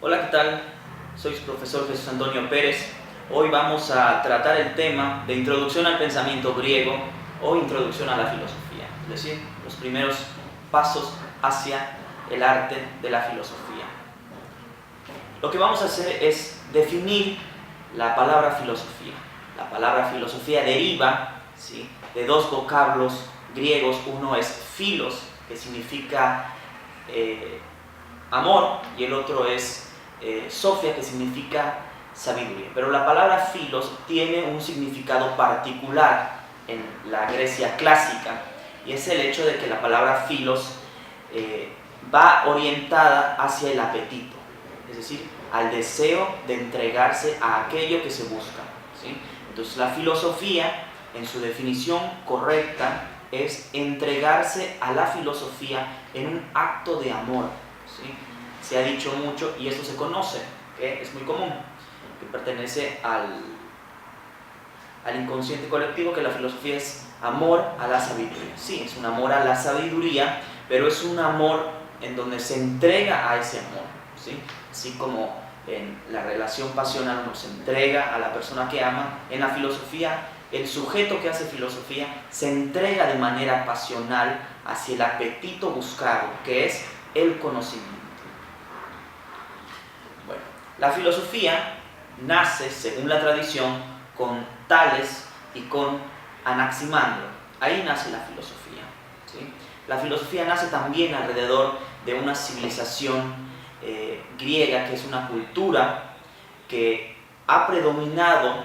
Hola, ¿qué tal? Soy su profesor Jesús Antonio Pérez. Hoy vamos a tratar el tema de introducción al pensamiento griego o introducción a la filosofía, es decir, los primeros pasos hacia el arte de la filosofía. Lo que vamos a hacer es definir la palabra filosofía. La palabra filosofía deriva, ¿sí?, de dos vocablos griegos. Uno es philos, que significa amor, y el otro es Sofia, que significa sabiduría. Pero la palabra philos tiene un significado particular en la Grecia clásica, y es el hecho de que la palabra philos va orientada hacia el apetito, es decir, al deseo de entregarse a aquello que se busca, ¿sí? Entonces la filosofía, en su definición correcta, es entregarse a la filosofía en un acto de amor, ¿sí? Se ha dicho mucho, y esto se conoce, que es muy común, que pertenece al inconsciente colectivo, que la filosofía es amor a la sabiduría. Sí, es un amor a la sabiduría, pero es un amor en donde se entrega a ese amor, ¿sí? Así como en la relación pasional uno se entrega a la persona que ama, en la filosofía el sujeto que hace filosofía se entrega de manera pasional hacia el apetito buscado, que es el conocimiento. Bueno, la filosofía nace, según la tradición, con Tales y con Anaximandro. Ahí nace la filosofía, ¿sí? La filosofía nace también alrededor de una civilización griega, que es una cultura que ha predominado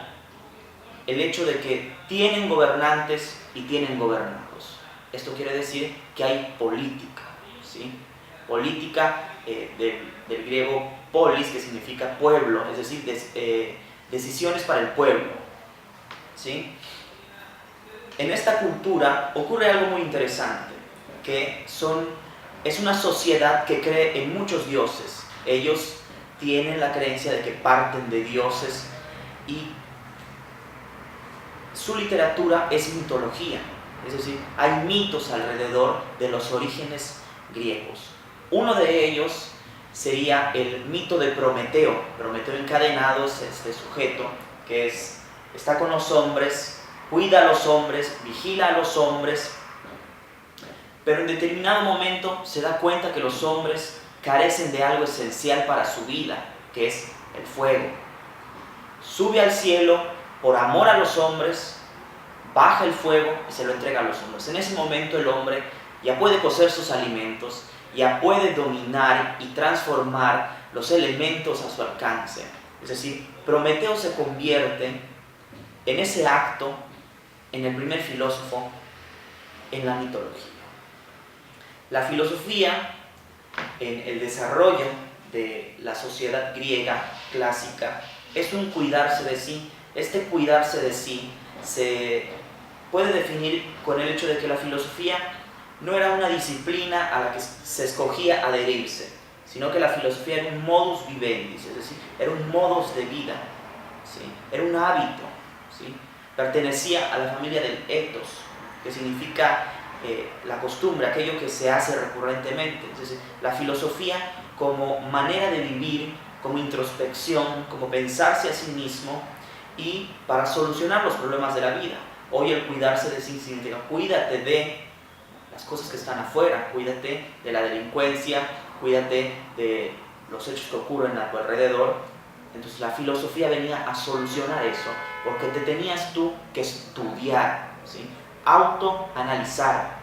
el hecho de que tienen gobernantes y tienen gobernados. Esto quiere decir que hay política, ¿sí? Política del griego polis, que significa pueblo, es decir, decisiones para el pueblo, ¿sí? En esta cultura ocurre algo muy interesante, que es una sociedad que cree en muchos dioses. Ellos tienen la creencia de que parten de dioses, y su literatura es mitología, es decir, hay mitos alrededor de los orígenes griegos. Uno de ellos sería el mito de Prometeo. Prometeo encadenado es este sujeto que está con los hombres, cuida a los hombres, vigila a los hombres, pero en determinado momento se da cuenta que los hombres carecen de algo esencial para su vida, que es el fuego. Sube al cielo por amor a los hombres, baja el fuego y se lo entrega a los hombres. En ese momento el hombre ya puede cocer sus alimentos, ya puede dominar y transformar los elementos a su alcance. Es decir, Prometeo se convierte en ese acto en el primer filósofo en la mitología. La filosofía, en el desarrollo de la sociedad griega clásica, es un cuidarse de sí. Este cuidarse de sí se puede definir con el hecho de que la filosofía no era una disciplina a la que se escogía adherirse, sino que la filosofía era un modus vivendi, es decir, era un modus de vida, ¿sí? Era un hábito, ¿sí? Pertenecía a la familia del ethos, que significa la costumbre, aquello que se hace recurrentemente. Es decir, la filosofía como manera de vivir, como introspección, como pensarse a sí mismo y para solucionar los problemas de la vida. Hoy el cuidarse de sí significa cuídate de las cosas que están afuera, cuídate de la delincuencia, cuídate de los hechos que ocurren a tu alrededor. Entonces la filosofía venía a solucionar eso, porque te tenías tú que estudiar, ¿sí? Autoanalizar.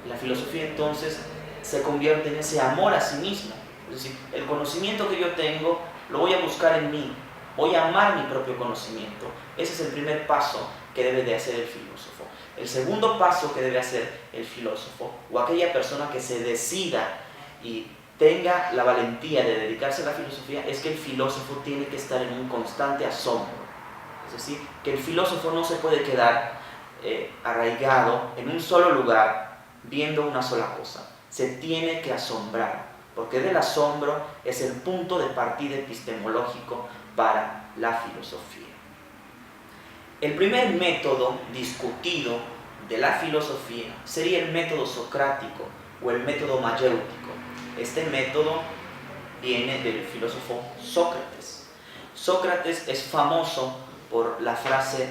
La filosofía entonces se convierte en ese amor a sí mismo. Es decir, el conocimiento que yo tengo lo voy a buscar en mí, voy a amar mi propio conocimiento. Ese es el primer paso que debe de hacer el filósofo. El segundo paso que debe hacer el filósofo, o aquella persona que se decida y tenga la valentía de dedicarse a la filosofía, es que el filósofo tiene que estar en un constante asombro. Es decir, que el filósofo no se puede quedar arraigado en un solo lugar viendo una sola cosa. Se tiene que asombrar, porque del asombro es el punto de partida epistemológico para la filosofía. El primer método discutido de la filosofía sería el método socrático o el método mayéutico. Este método viene del filósofo Sócrates. Sócrates es famoso por la frase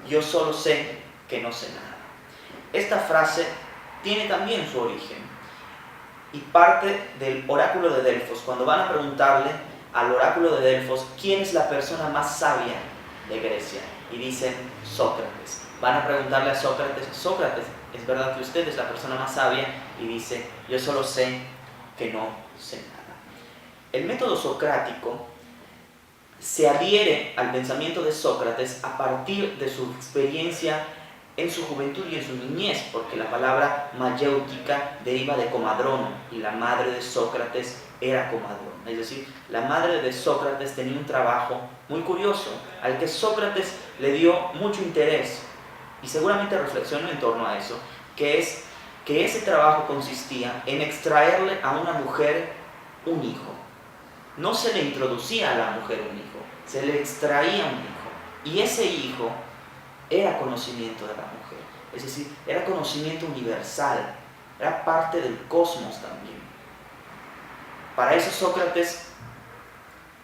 "yo solo sé que no sé nada". Esta frase tiene también su origen y parte del oráculo de Delfos. Cuando van a preguntarle al oráculo de Delfos quién es la persona más sabia de Grecia, y dicen Sócrates. Van a preguntarle a Sócrates: Sócrates, ¿es verdad que usted es la persona más sabia? Y dice: yo solo sé que no sé nada. El método socrático se adhiere al pensamiento de Sócrates a partir de su experiencia en su juventud y en su niñez, porque la palabra mayéutica deriva de comadrón, y la madre de Sócrates era comadrón. Es decir, la madre de Sócrates tenía un trabajo muy curioso, al que Sócrates le dio mucho interés, y seguramente reflexionó en torno a eso, que es que ese trabajo consistía en extraerle a una mujer un hijo. No se le introducía a la mujer un hijo, se le extraía un hijo, y ese hijo era conocimiento de la mujer, es decir, era conocimiento universal, era parte del cosmos también. Para eso Sócrates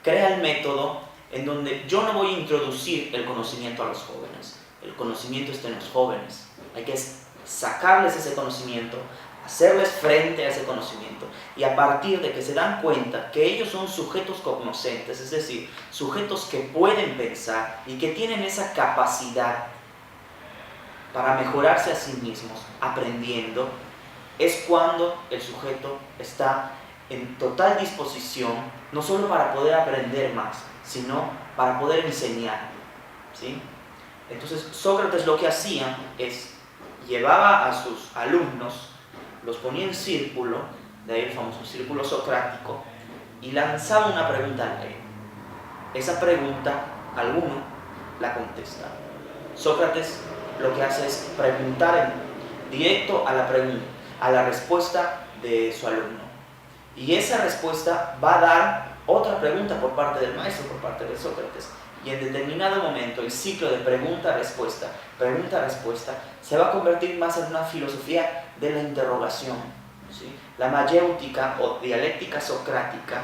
crea el método en donde yo no voy a introducir el conocimiento a los jóvenes, el conocimiento está en los jóvenes, hay que sacarles ese conocimiento, hacerles frente a ese conocimiento, y a partir de que se dan cuenta que ellos son sujetos cognoscentes, es decir, sujetos que pueden pensar y que tienen esa capacidad para mejorarse a sí mismos, aprendiendo, es cuando el sujeto está en total disposición, no solo para poder aprender más, sino para poder enseñar, ¿sí? Entonces Sócrates lo que hacía es, llevaba a sus alumnos, los ponía en círculo, de ahí el famoso círculo socrático, y lanzaba una pregunta al aire. Esa pregunta, alguno la contesta. Sócrates lo que hace es preguntar directo a la pregunta, a la respuesta de su alumno. Y esa respuesta va a dar otra pregunta por parte del maestro, por parte de Sócrates. Y en determinado momento el ciclo de pregunta-respuesta, se va a convertir más en una filosofía de la interrogación, ¿sí? La mayéutica o dialéctica socrática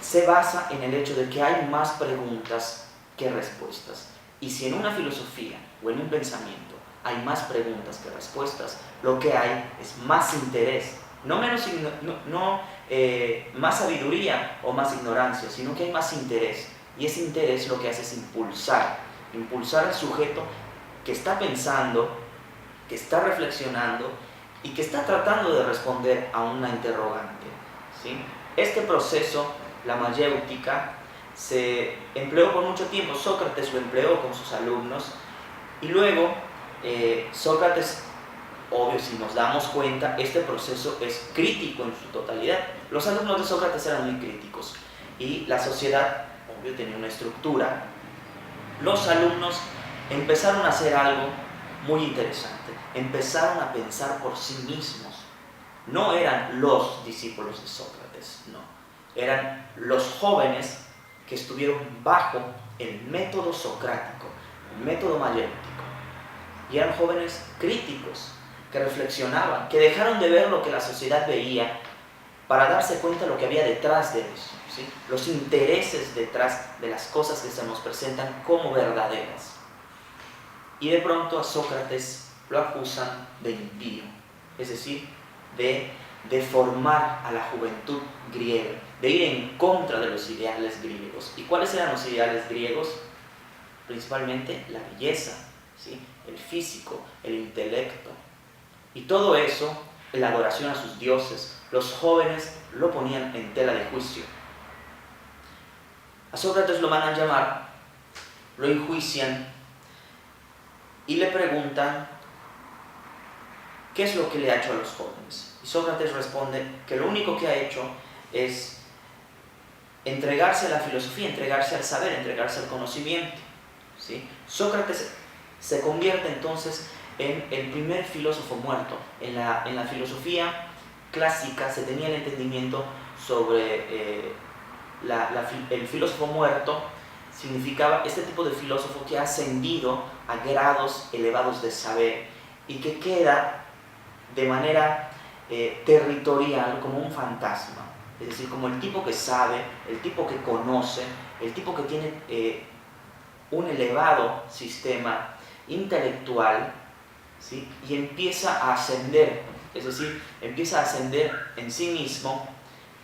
se basa en el hecho de que hay más preguntas que respuestas. Y si en una filosofía o en un pensamiento hay más preguntas que respuestas, lo que hay es más interés, no más sabiduría o más ignorancia, sino que hay más interés. Y ese interés lo que hace es impulsar al sujeto que está pensando, que está reflexionando y que está tratando de responder a una interrogante, ¿sí? Este proceso, la mayéutica, se empleó por mucho tiempo. Sócrates lo empleó con sus alumnos, y luego Sócrates, obvio, si nos damos cuenta, este proceso es crítico en su totalidad. Los alumnos de Sócrates eran muy críticos y la sociedad, obvio, tenía una estructura. Los alumnos empezaron a hacer algo muy interesante, empezaron a pensar por sí mismos. No eran los discípulos de Sócrates, no, eran los jóvenes que estuvieron bajo el método socrático, el método mayéutico, y eran jóvenes críticos, que reflexionaban, que dejaron de ver lo que la sociedad veía para darse cuenta de lo que había detrás de eso, ¿sí? Los intereses detrás de las cosas que se nos presentan como verdaderas. Y de pronto a Sócrates lo acusan de impío, es decir, de deformar a la juventud griega, de ir en contra de los ideales griegos. ¿Y cuáles eran los ideales griegos? Principalmente la belleza, ¿sí? El físico, el intelecto. Y todo eso, la adoración a sus dioses, los jóvenes lo ponían en tela de juicio. A Sócrates lo van a llamar, lo enjuician y le preguntan qué es lo que le ha hecho a los jóvenes. Y Sócrates responde que lo único que ha hecho es entregarse a la filosofía, entregarse al saber, entregarse al conocimiento, ¿sí? Sócrates se convierte entonces en el primer filósofo muerto. En la filosofía clásica se tenía el entendimiento sobre el filósofo muerto. Significaba este tipo de filósofo que ha ascendido a grados elevados de saber y que queda de manera territorial como un fantasma. es decir, como el tipo que sabe, el tipo que conoce, el tipo que tiene un elevado sistema intelectual, ¿sí? Y empieza a ascender, es decir, empieza a ascender en sí mismo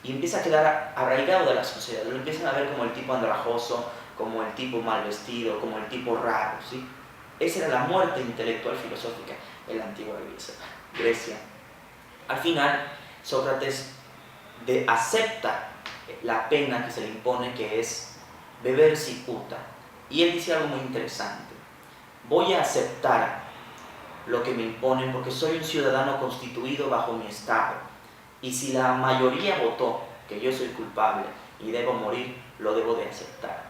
y empieza a quedar arraigado de la sociedad. Lo empiezan a ver como el tipo andrajoso, como el tipo mal vestido, como el tipo raro, ¿sí? Esa era la muerte intelectual filosófica en la antigua Grecia. Al final, Sócrates acepta la pena que se le impone, que es beber cicuta. Y él dice algo muy interesante: voy a aceptar lo que me imponen porque soy un ciudadano constituido bajo mi estado. Y si la mayoría votó que yo soy culpable y debo morir, lo debo de aceptar.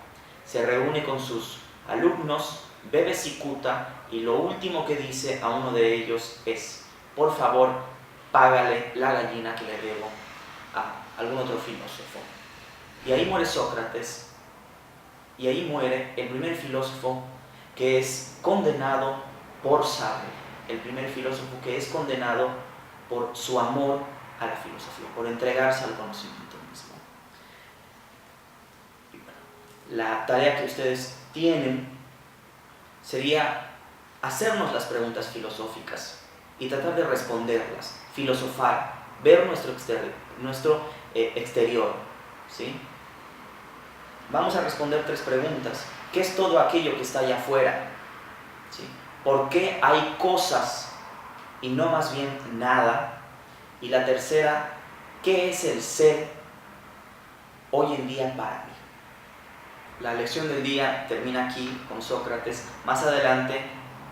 Se reúne con sus alumnos, bebe cicuta y lo último que dice a uno de ellos es: por favor, págale la gallina que le debo a algún otro filósofo. Y ahí muere Sócrates, y ahí muere el primer filósofo que es condenado por sabio, el primer filósofo que es condenado por su amor a la filosofía, por entregarse al conocimiento mismo. Y bueno, la tarea que ustedes tienen sería hacernos las preguntas filosóficas y tratar de responderlas, filosofar, ver nuestro exterior, ¿sí? Vamos a responder 3 preguntas. ¿Qué es todo aquello que está allá afuera? ¿Sí? ¿Por qué hay cosas y no más bien nada? Y la tercera, ¿qué es el ser hoy en día para mí? La lección del día termina aquí con Sócrates. Más adelante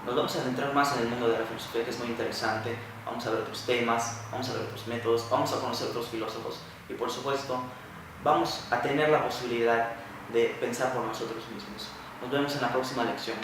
nos vamos a adentrar más en el mundo de la filosofía, que es muy interesante. Vamos a ver otros temas, vamos a ver otros métodos, vamos a conocer otros filósofos y, por supuesto, vamos a tener la posibilidad de pensar por nosotros mismos. Nos vemos en la próxima lección.